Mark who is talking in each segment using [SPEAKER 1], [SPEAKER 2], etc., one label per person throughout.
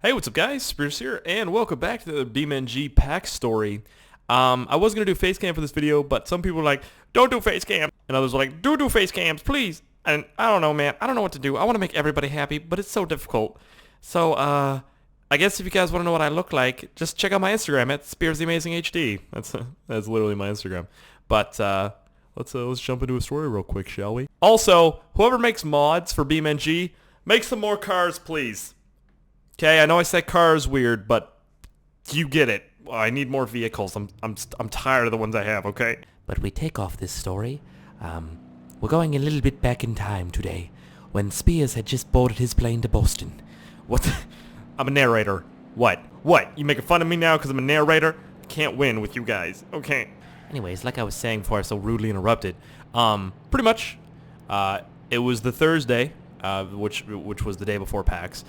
[SPEAKER 1] Hey, what's up guys? Spears here, and welcome back to the BeamNG PAX story. I was going to do face cam for this video, but some people were like, don't do face cam. And others were like, do face cams, please. And I don't know, man. I don't know what to do. I want to make everybody happy, but it's so difficult. So, I guess if you guys want to know what I look like, just check out my Instagram at SpeirsTheAmazingHD. That's literally my Instagram. But, let's jump into a story real quick, shall we? Also, whoever makes mods for BeamNG, make some more cars, please. Okay, I know I said cars weird, but you get it. I need more vehicles. I'm tired of the ones I have, okay?
[SPEAKER 2] But we take off this story. We're going a little bit back in time today, when Spears had just boarded his plane to Boston.
[SPEAKER 1] What? I'm a narrator. What? What? You making fun of me now because I'm a narrator? Can't win with you guys. Okay.
[SPEAKER 2] Anyways, like I was saying before I so rudely interrupted,
[SPEAKER 1] Pretty much, it was the Thursday, which was the day before PAX.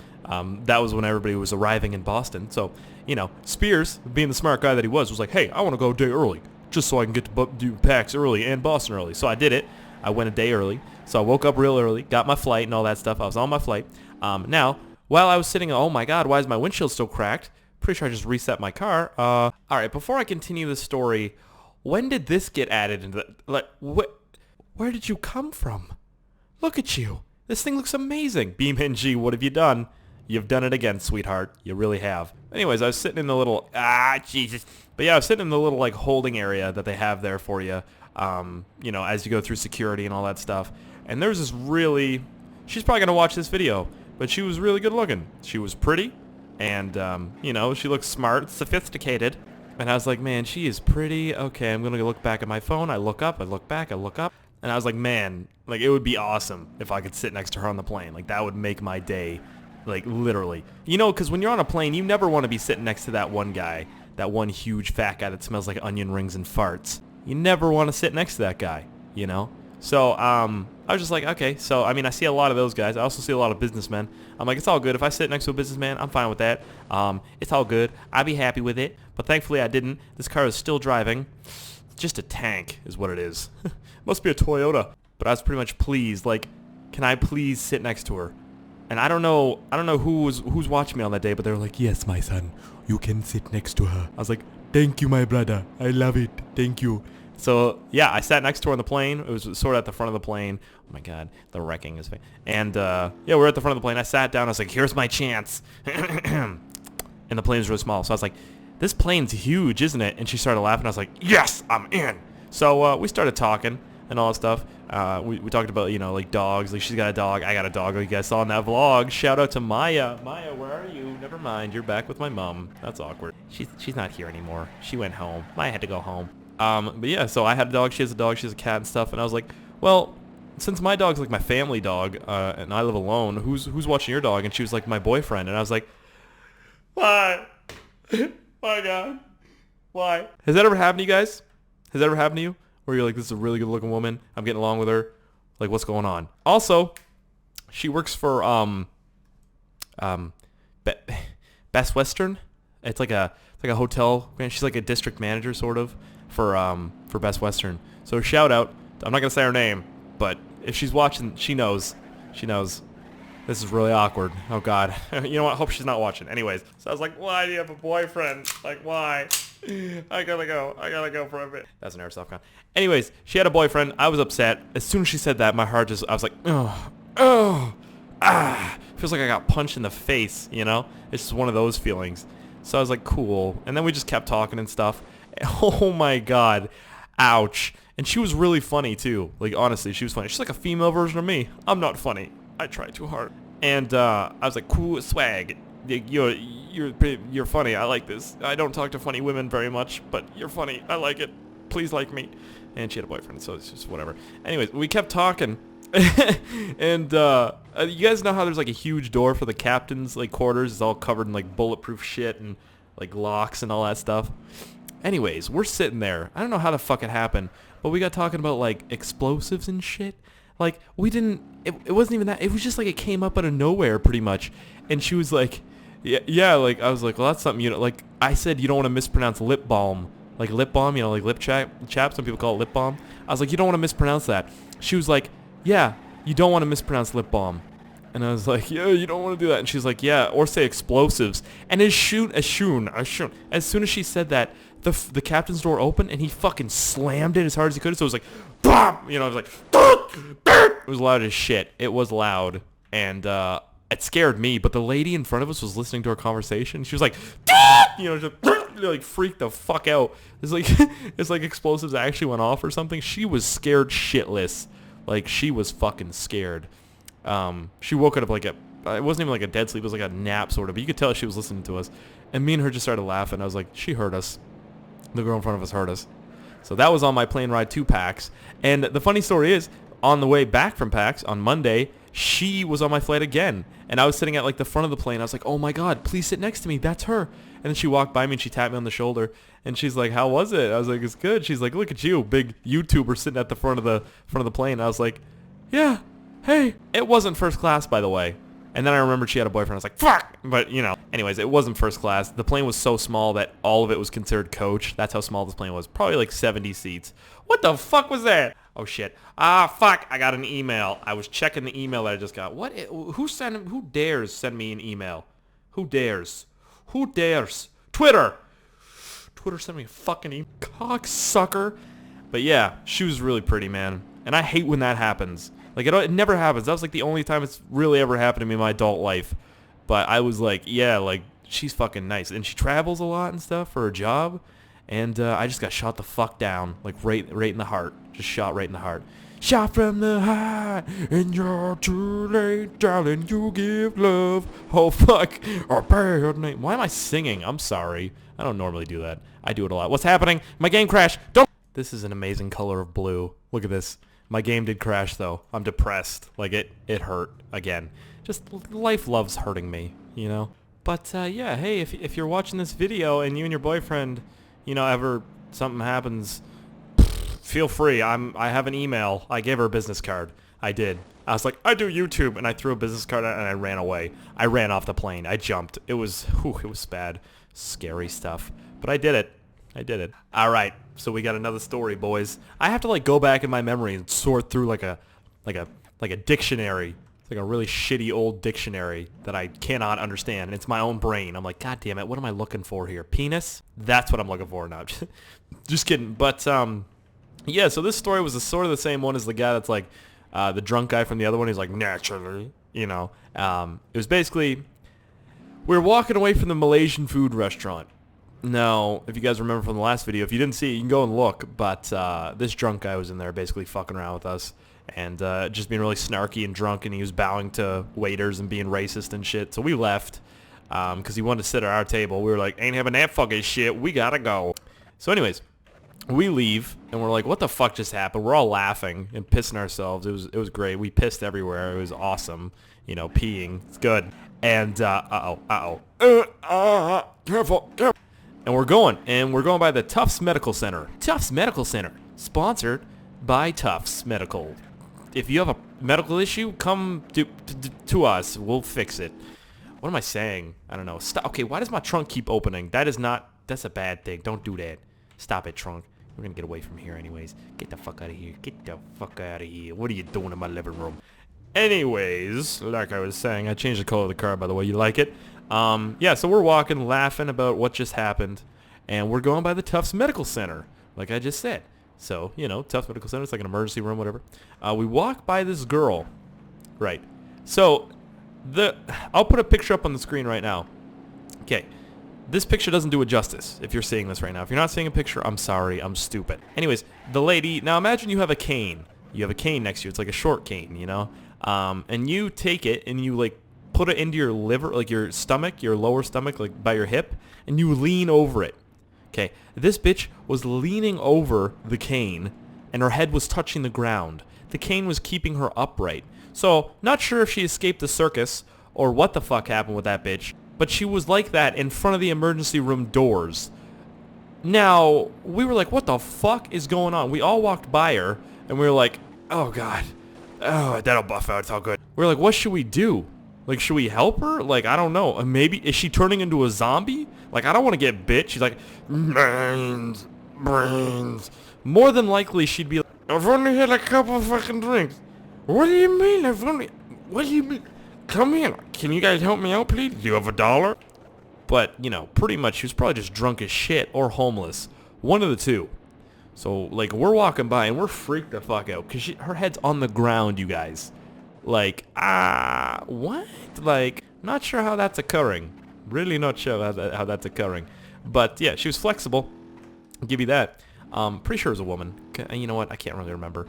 [SPEAKER 1] That was when everybody was arriving in Boston. So, you know, Spears, being the smart guy that he was like, hey, I want to go a day early, just so I can get to do PAX early and Boston early. So I did it. I went a day early. So I woke up real early, got my flight and all that stuff. I was on my flight. Now, while I was sitting, oh my God, why is my windshield still cracked? Pretty sure I just reset my car. All right, before I continue the story, when did this get added into where did you come from? Look at you. This thing looks amazing. BeamNG, what have you done? You've done it again, sweetheart. You really have. Anyways, I was sitting in the little... Jesus. But yeah, I was sitting in the little, like, holding area that they have there for you, you know, as you go through security and all that stuff. And there was this really... She's probably going to watch this video, but she was really good looking. She was pretty, and, you know, she looked smart, sophisticated. And I was like, man, she is pretty. Okay, I'm going to look back at my phone. I look up, I look back, I look up. And I was like, man, like, it would be awesome if I could sit next to her on the plane. Like, that would make my day. Like, literally. You know, because when you're on a plane, you never want to be sitting next to that one guy, that one huge fat guy that smells like onion rings and farts. You never want to sit next to that guy, you know? So, I was just like, okay. So, I mean, I see a lot of those guys. I also see a lot of businessmen. I'm like, it's all good. If I sit next to a businessman, I'm fine with that. It's all good. I'd be happy with it. But thankfully, I didn't. This car is still driving. Just a tank is what it is. Must be a Toyota. But I was pretty much pleased. Like, can I please sit next to her? And I don't know who's watching me on that day, but they were like, yes, my son, you can sit next to her. I was like, thank you, my brother. I love it. Thank you. So, yeah, I sat next to her on the plane. It was sort of at the front of the plane. Oh, my God, the wrecking is... And, yeah, we're at the front of the plane. I sat down. I was like, here's my chance. And the plane was really small. So I was like, this plane's huge, isn't it? And she started laughing. I was like, yes, I'm in. So we started talking and all that stuff. We talked about, you know, like dogs. Like, she's got a dog. I got a dog. Like you guys saw in that vlog. Shout out to Maya. Maya, where are you? Never mind. You're back with my mom. That's awkward. She's not here anymore. She went home. Maya had to go home. But yeah, so I had a dog. She has a dog. She has a cat and stuff. And I was like, well, since my dog's like my family dog, and I live alone, who's watching your dog? And she was like, my boyfriend. And I was like, why? My God. Why? Has that ever happened to you guys? Has that ever happened to you? Where you're like, this is a really good looking woman. I'm getting along with her. Like, what's going on? Also, she works for Best Western. It's like a hotel. Man, she's like a district manager sort of for Best Western. So shout out. I'm not gonna say her name, but if she's watching, she knows. She knows. This is really awkward. Oh God. You know what? I hope she's not watching. Anyways, so I was like, why do you have a boyfriend? Like, why? I gotta go for a bit. That's an airsoft gun. Anyways, she had a boyfriend. I was upset. As soon as she said that, my heart just, I was like, feels like I got punched in the face, you know? It's just one of those feelings. So I was like, cool. And then we just kept talking and stuff. Oh my God. Ouch. And she was really funny too. Like, honestly, she was funny. She's like a female version of me. I'm not funny. I try too hard. And I was like, cool swag. You're funny. I like this. I don't talk to funny women very much, but you're funny. I like it. Please like me. And she had a boyfriend, so it's just whatever. Anyways, we kept talking. And you guys know how there's like a huge door for the captain's like quarters? It's all covered in like bulletproof shit and like locks and all that stuff. Anyways, we're sitting there. I don't know how the fuck it happened, but we got talking about like explosives and shit. Like, we didn't, it wasn't even that, it was just like it came up out of nowhere pretty much. And she was like, yeah, like, I was like, well, that's something, you know, like, I said you don't want to mispronounce lip balm. Like lip balm, you know, like lip chap, some people call it lip balm. I was like, you don't want to mispronounce that. She was like, yeah, you don't want to mispronounce lip balm. And And I was like, yeah, you don't want to do that. And she's like, yeah, or say explosives. And as soon as she said that, the captain's door opened and he fucking slammed it as hard as he could. So it was like, BOM! You know, it was like, it was loud as shit. It was loud. And it scared me. But the lady in front of us was listening to our conversation. She was like, you know, just like freaked the fuck out. It's like explosives actually went off or something. She was scared shitless. Like, she was fucking scared. She woke up like it wasn't even like a dead sleep. It was like a nap sort of. But you could tell she was listening to us. And me and her just started laughing. I was like, she heard us. The girl in front of us heard us. So that was on my plane ride to PAX. And the funny story is, on the way back from PAX on Monday, she was on my flight again. And I was sitting at like the front of the plane. I was like, oh my God, please sit next to me. That's her. And then she walked by me and she tapped me on the shoulder. And she's like, how was it? I was like, it's good. She's like, look at you, big YouTuber sitting at the front of the plane. And I was like, yeah, hey. It wasn't first class, by the way. And then I remembered she had a boyfriend. I was like, fuck! But, you know, anyways, it wasn't first class. The plane was so small that all of it was considered coach. That's how small this plane was. Probably like 70 seats. What the fuck was that? Oh, shit. Fuck. I got an email. I was checking the email that I just got. What? Who dares send me an email? Who dares? Who dares? Twitter! Twitter sent me a fucking email. Cocksucker. But yeah, she was really pretty, man. And I hate when that happens. Like, it never happens. That was, like, the only time it's really ever happened to me in my adult life. But I was like, yeah, like, she's fucking nice. And she travels a lot and stuff for her job. And I just got shot the fuck down. Like, right in the heart. Just shot right in the heart. Shot from the heart, and you're too late, darling, you give love. Oh, fuck. A bad name. Why am I singing? I'm sorry. I don't normally do that. I do it a lot. What's happening? My game crashed. Don't. This is an amazing color of blue. Look at this. My game did crash, though. I'm depressed. Like, it hurt again. Just, life loves hurting me, you know? But, yeah, hey, if you're watching this video and you and your boyfriend, you know, ever something happens, feel free. I have an email. I gave her a business card. I did. I was like, I do YouTube, and I threw a business card out and I ran away. I ran off the plane. I jumped. It was bad. Scary stuff. But I did it. I did it. All right. So we got another story, boys. I have to like go back in my memory and sort through like a dictionary. It's like a really shitty old dictionary that I cannot understand. And it's my own brain. I'm like, God damn it, what am I looking for here? Penis? That's what I'm looking for now. Just kidding. But yeah, so this story was sort of the same one as the guy that's like the drunk guy from the other one. He's like, naturally, you know. It was basically, we were walking away from the Malaysian food restaurant. Now, if you guys remember from the last video, if you didn't see it, you can go and look. But this drunk guy was in there basically fucking around with us. And just being really snarky and drunk. And he was bowing to waiters and being racist and shit. So we left because he wanted to sit at our table. We were like, ain't having that fucking shit. We gotta go. So anyways, we leave. And we're like, what the fuck just happened? We're all laughing and pissing ourselves. It was great. We pissed everywhere. It was awesome. You know, peeing. It's good. And, careful. And we're going by the Tufts Medical Center. Tufts Medical Center, sponsored by Tufts Medical. If you have a medical issue, come to us. We'll fix it. What am I saying? I don't know. Stop. Okay, why does my trunk keep opening? That's a bad thing. Don't do that. Stop it, trunk. We're going to get away from here anyways. Get the fuck out of here. Get the fuck out of here. What are you doing in my living room? Anyways, like I was saying, I changed the color of the car, by the way. You like it? Yeah, so we're walking, laughing about what just happened, and we're going by the Tufts Medical Center, like I just said. So, you know, Tufts Medical Center, it's like an emergency room, whatever. We walk by this girl, right? So, I'll put a picture up on the screen right now. Okay, this picture doesn't do it justice if you're seeing this right now. If you're not seeing a picture, I'm sorry, I'm stupid. Anyways, the lady, now imagine you have a cane. You have a cane next to you. It's like a short cane, you know? And you take it and you, like, put it into your liver, like your stomach, your lower stomach, like by your hip, and you lean over it. Okay, this bitch was leaning over the cane, and her head was touching the ground. The cane was keeping her upright. So, not sure if she escaped the circus, or what the fuck happened with that bitch, but she was like that in front of the emergency room doors. Now, we were like, what the fuck is going on? We all walked by her, and we were like, oh god, oh, that'll buff out, it's all good. We were like, what should we do? Like, should we help her? Like, I don't know. Maybe, is she turning into a zombie? Like, I don't want to get bit. She's like, brains. More than likely, she'd be like, I've only had a couple fucking drinks. What do you mean? What do you mean? come in. Can you guys help me out, please? Do you have $1? But, you know, pretty much she was probably just drunk as shit or homeless. One of the two. So, like, we're walking by and we're freaked the fuck out because her head's on the ground, you guys. Like, what? Like, not sure how that's occurring. Really not sure how that's occurring. But, yeah, she was flexible. I'll give you that. Pretty sure it was a woman. You know what? I can't really remember.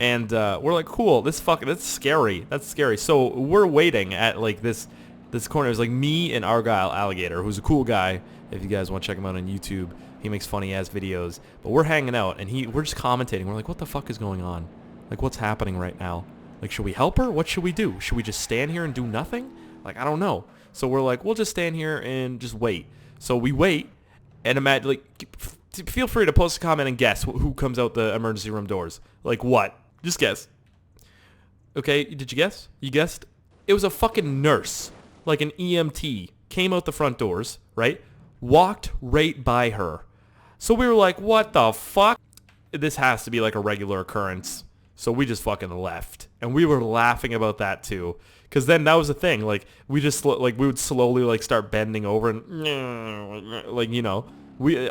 [SPEAKER 1] And we're like, cool. That's scary. That's scary. So we're waiting at like this corner. It was like me and Argyle Alligator, who's a cool guy. If you guys want to check him out on YouTube, he makes funny ass videos. But we're hanging out and we're just commentating. We're like, what the fuck is going on? Like, what's happening right now? Like, should we help her? What should we do? Should we just stand here and do nothing? Like, I don't know. So we're like, we'll just stand here and just wait. So we wait and imagine, like, feel free to post a comment and guess who comes out the emergency room doors. Like what? Just guess. Okay, did you guess? You guessed? It was a fucking nurse, like an EMT, came out the front doors, right? Walked right by her. So we were like, what the fuck? This has to be like a regular occurrence. So we just fucking left. And we were laughing about that too. Because then that was the thing. Like, we would slowly like start bending over and like, you know.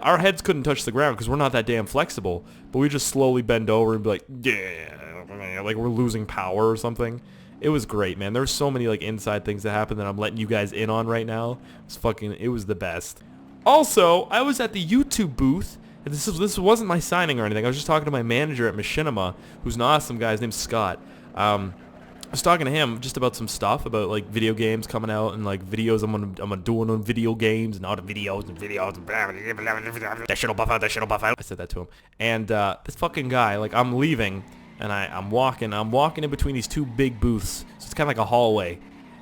[SPEAKER 1] Our heads couldn't touch the ground because we're not that damn flexible. But we just slowly bend over and be like, yeah, like we're losing power or something. It was great, man. There's so many like inside things that happened that I'm letting you guys in on right now. It was the best. Also, I was at the YouTube booth. And this wasn't my signing or anything. I was just talking to my manager at Machinima, who's an awesome guy. His name's Scott. I was talking to him just about some stuff about like video games coming out and like videos I'm doing on video games and all the videos and blah, blah, blah, blah, blah. That shit'll buff out. I said that to him. And this fucking guy, like I'm leaving and I'm walking in between these two big booths. So it's kind of like a hallway.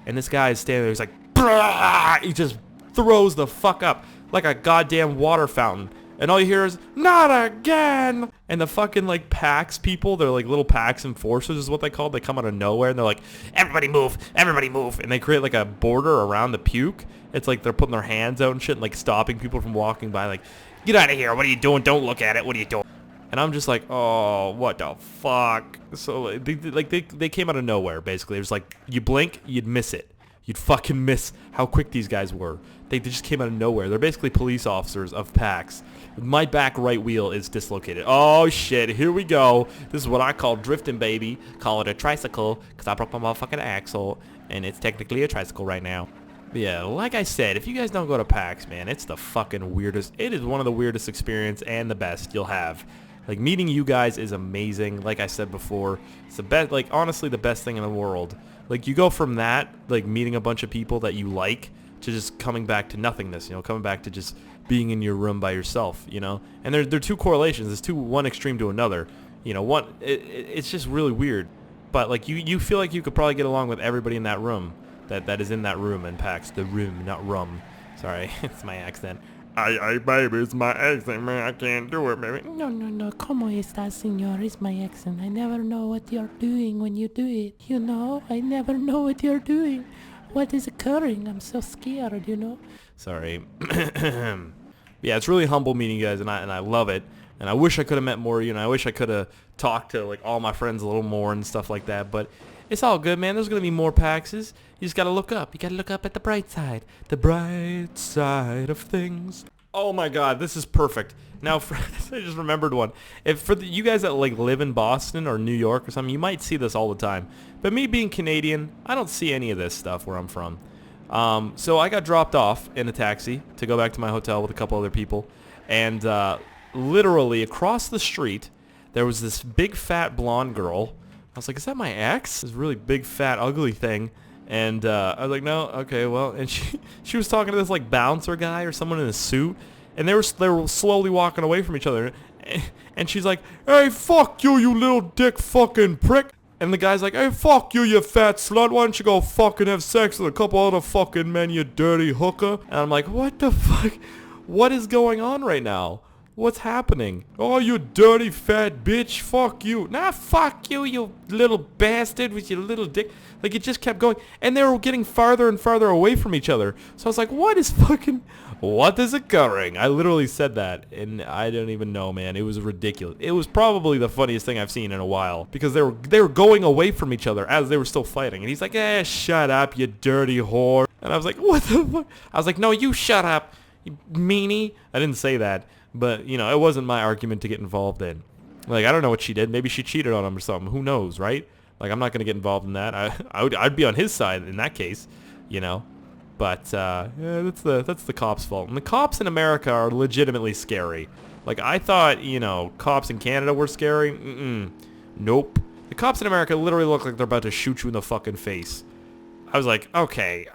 [SPEAKER 1] And this guy is standing there. He's like, Brah! He just throws the fuck up like a goddamn water fountain. And all you hear is, not again! And the fucking, like, PAX people, they're like little PAX enforcers is what they call. They come out of nowhere, and they're like, everybody move! Everybody move! And they create, like, a border around the puke. It's like they're putting their hands out and shit and, like, stopping people from walking by, like, get out of here! What are you doing? Don't look at it! What are you doing? And I'm just like, oh, what the fuck? So, they came out of nowhere, basically. It was like, you blink, you'd miss it. You'd fucking miss how quick these guys were. They just came out of nowhere. They're basically police officers of PAX. My back right wheel is dislocated. Oh, shit. Here we go. This is what I call drifting, baby. Call it a tricycle because I broke my motherfucking axle, and it's technically a tricycle right now. But yeah, like I said, if you guys don't go to PAX, man, it's the fucking weirdest. It is one of the weirdest experience and the best you'll have. Like, meeting you guys is amazing. Like I said before, it's the best, like, honestly, the best thing in the world. Like, you go from that, like, meeting a bunch of people that you like, to just coming back to nothingness, you know, coming back to just being in your room by yourself, you know. And there are two correlations. There's one extreme to another. You know, it's just really weird. But, like, you feel like you could probably get along with everybody in that room that is in that room in PAX. The room, not rum. Sorry, it's my accent. Ay, baby, it's my accent, man. I can't do it, baby.
[SPEAKER 2] No, ¿cómo estás, señor? It's my accent. I never know what you're doing when you do it. You know, I never know what you're doing. What is occurring? I'm so scared, you know.
[SPEAKER 1] Sorry. Yeah, it's really humble meeting you guys, and I love it. And I wish I could have met more, you know. I wish I could have talked to like all my friends a little more and stuff like that. But it's all good, man. There's gonna be more PAXs. You just gotta look up. You gotta look up at the bright side. The bright side of things. Oh my God, this is perfect. Now, I just rememred one. You guys that like live in Boston or New York or something, you might see this all the time. But me being Canadian, I don't see any of this stuff where I'm from. So I got dropped off in a taxi to go back to my hotel with a couple other people. And literally across the street, there was this big fat blonde girl. I was like, is that my ex? This really big fat ugly thing. And I was like, no, okay, well. And she was talking to this like bouncer guy or someone in a suit. And they were slowly walking away from each other. And she's like, hey, fuck you, you little dick fucking prick. And the guy's like, hey, fuck you, you fat slut. Why don't you go fucking have sex with a couple other fucking men, you dirty hooker? And I'm like, what the fuck? What is going on right now? What's happening? Oh, you dirty fat bitch. Fuck you. Nah, fuck you, you little bastard with your little dick. Like, it just kept going. And they were getting farther and farther away from each other. So I was like, what is occurring? I literally said that. And I don't even know, man. It was ridiculous. It was probably the funniest thing I've seen in a while. Because they were going away from each other as they were still fighting. And he's like, shut up, you dirty whore. And I was like, what the fuck? I was like, no, you shut up, you meanie. I didn't say that. But, you know, it wasn't my argument to get involved in. Like, I don't know what she did. Maybe she cheated on him or something. Who knows, right? Like, I'm not going to get involved in that. I'd be on his side in that case, you know. But, yeah, that's the cops' fault. And the cops in America are legitimately scary. Like, I thought, you know, cops in Canada were scary. Nope. The cops in America literally look like they're about to shoot you in the fucking face. I was like, okay,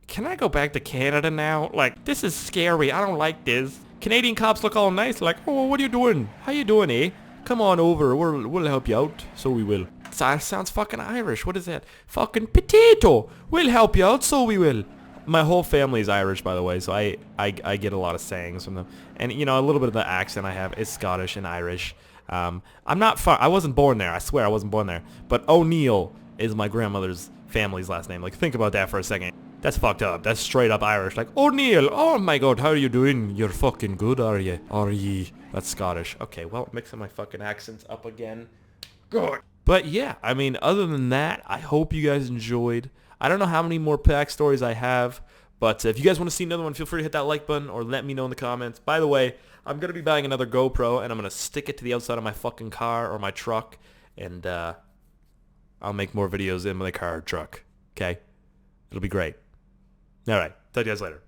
[SPEAKER 1] can I go back to Canada now? Like, this is scary. I don't like this. Canadian cops look all nice, like, oh, what are you doing? How you doing, eh? Come on over, we'll help you out. So we will. That sounds fucking Irish. What is that? Fucking potato. We'll help you out, so we will. My whole family is Irish, by the way, so I get a lot of sayings from them. And, you know, a little bit of the accent I have is Scottish and Irish. I'm not far. I wasn't born there. I swear I wasn't born there. But O'Neill is my grandmother's family's last name. Like, think about that for a second. That's fucked up. That's straight up Irish. Like, O'Neill, oh my god, how are you doing? You're fucking good, are you? Are ye? That's Scottish. Okay, well, mixing my fucking accents up again. God. But yeah, I mean, other than that, I hope you guys enjoyed. I don't know how many more PAX stories I have, but if you guys want to see another one, feel free to hit that like button or let me know in the comments. By the way, I'm going to be buying another GoPro, and I'm going to stick it to the outside of my fucking car or my truck, and I'll make more videos in my car or truck. Okay? It'll be great. All right. Talk to you guys later.